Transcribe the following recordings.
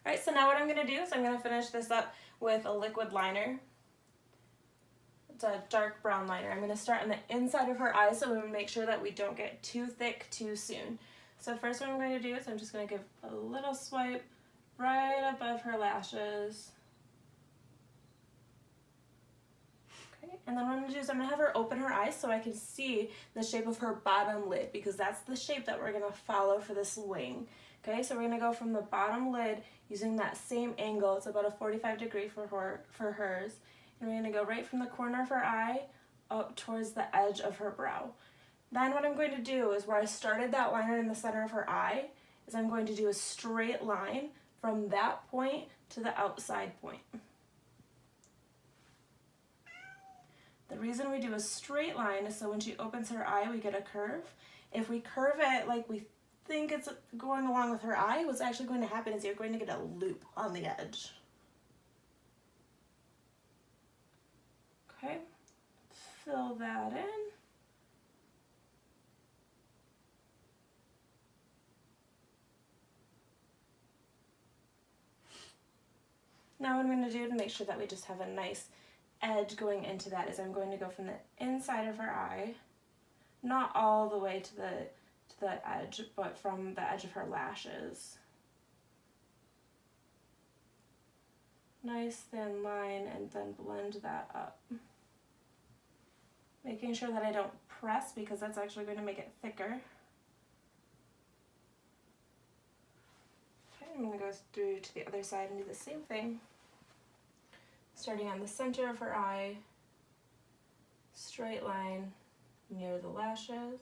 Alright, so now what I'm going to do is I'm going to finish this up with a liquid liner. It's a dark brown liner. I'm going to start on the inside of her eye so we make sure that we don't get too thick too soon. So first what I'm going to do is I'm just going to give a little swipe right above her lashes. Okay, and then what I'm going to do is I'm going to have her open her eyes so I can see the shape of her bottom lid, because that's the shape that we're going to follow for this wing. Okay, so we're going to go from the bottom lid using that same angle. It's about a 45-degree for hers. And we're going to go right from the corner of her eye up towards the edge of her brow. Then what I'm going to do is where I started that liner in the center of her eye, is I'm going to do a straight line from that point to the outside point. The reason we do a straight line is so when she opens her eye, we get a curve. If we curve it like we think it's going along with her eye, what's actually going to happen is you're going to get a loop on the edge. Okay, fill that in. Now what I'm going to do to make sure that we just have a nice edge going into that is I'm going to go from the inside of her eye, not all the way to the edge, but from the edge of her lashes. Nice thin line, and then blend that up. Making sure that I don't press, because that's actually going to make it thicker. Okay, I'm going to go through to the other side and do the same thing. Starting on the center of her eye, straight line near the lashes.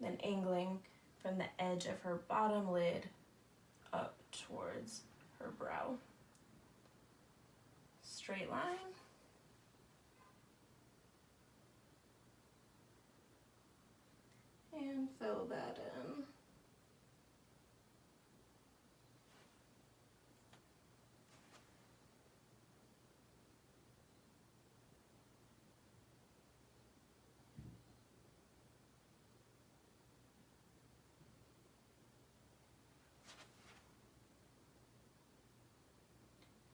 Then angling from the edge of her bottom lid up towards her brow. Straight line. And fill that in.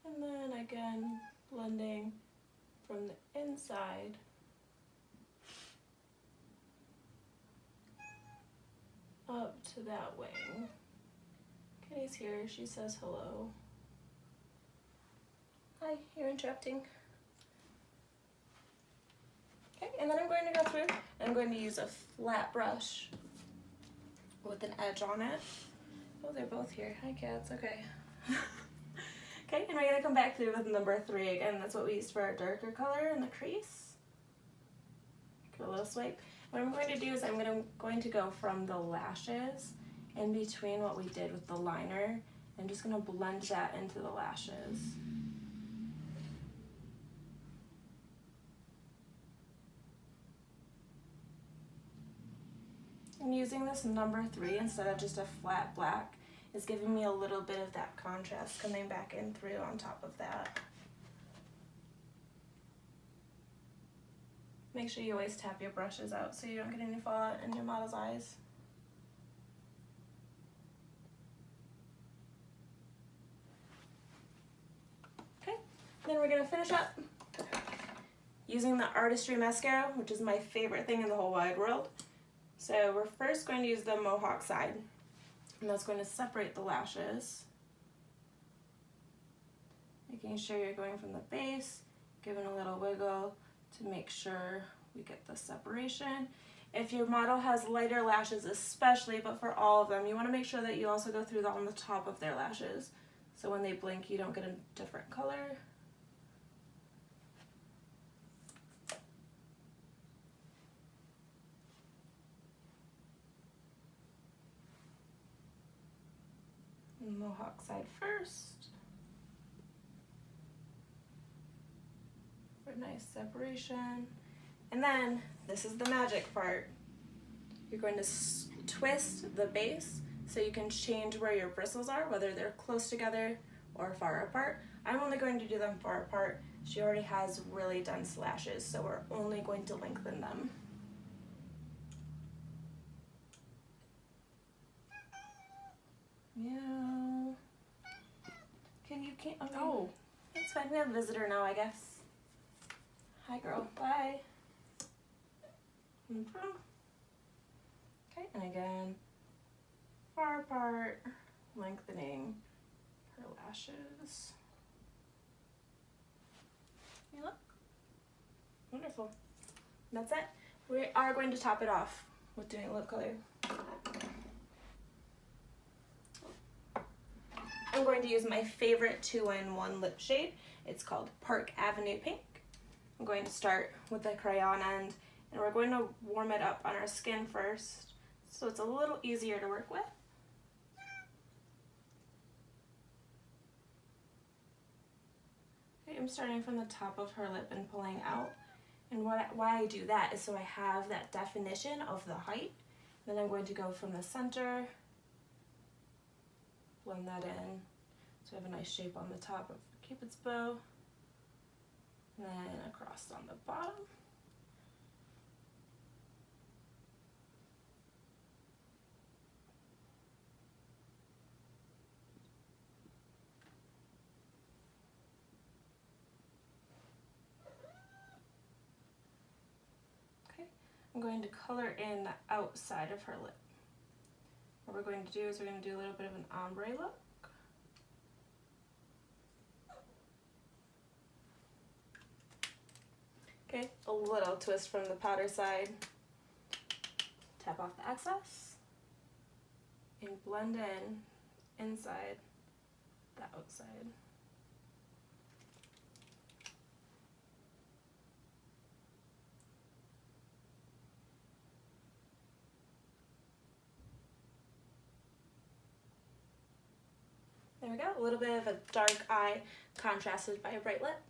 And then again, blending from the inside up to that wing. Kitty's here, she says hello. Hi, you're interrupting. Okay, and then I'm going to go through and I'm going to use a flat brush with an edge on it. Oh, they're both here. Hi, cats. Okay. Okay, and we're going to come back through with number 3 again. That's what we used for our darker color in the crease. Give a little swipe. What I'm going to do is I'm going to go from the lashes in between what we did with the liner. I'm just going to blend that into the lashes. I'm using this number 3 instead of just a flat black. It's giving me a little bit of that contrast coming back in through on top of that. Make sure you always tap your brushes out so you don't get any fallout in your model's eyes. Okay, then we're gonna finish up using the Artistry Mascara, which is my favorite thing in the whole wide world. So we're first going to use the Mohawk side, and that's going to separate the lashes. Making sure you're going from the base, giving a little wiggle to make sure we get the separation. If your model has lighter lashes especially, but for all of them, you want to make sure that you also go through on the top of their lashes. So when they blink, you don't get a different color. Mohawk side first. For a nice separation. And then, this is the magic part. You're going to twist the base so you can change where your bristles are, whether they're close together or far apart. I'm only going to do them far apart. She already has really dense lashes, so we're only going to lengthen them. Meow. Can you can't? Okay. Oh, It's fine. We have a visitor now, I guess. Hi, girl. Bye. Okay, and again, far apart, lengthening her lashes. You look wonderful. That's it. We are going to top it off with doing lip color. I'm going to use my favorite 2-in-1 lip shade. It's called Park Avenue Pink. I'm going to start with the crayon end, and we're going to warm it up on our skin first, so it's a little easier to work with. Okay, I'm starting from the top of her lip and pulling out. And why I do that is so I have that definition of the height. Then I'm going to go from the center, blend that in, so I have a nice shape on the top of Cupid's bow, and then across on the bottom. Okay, I'm going to color in the outside of her lip. What we're going to do is we're going to do a little bit of an ombre look. Okay, a little twist from the powder side. Tap off the excess and blend in inside the outside. There we go, a little bit of a dark eye contrasted by a bright lip.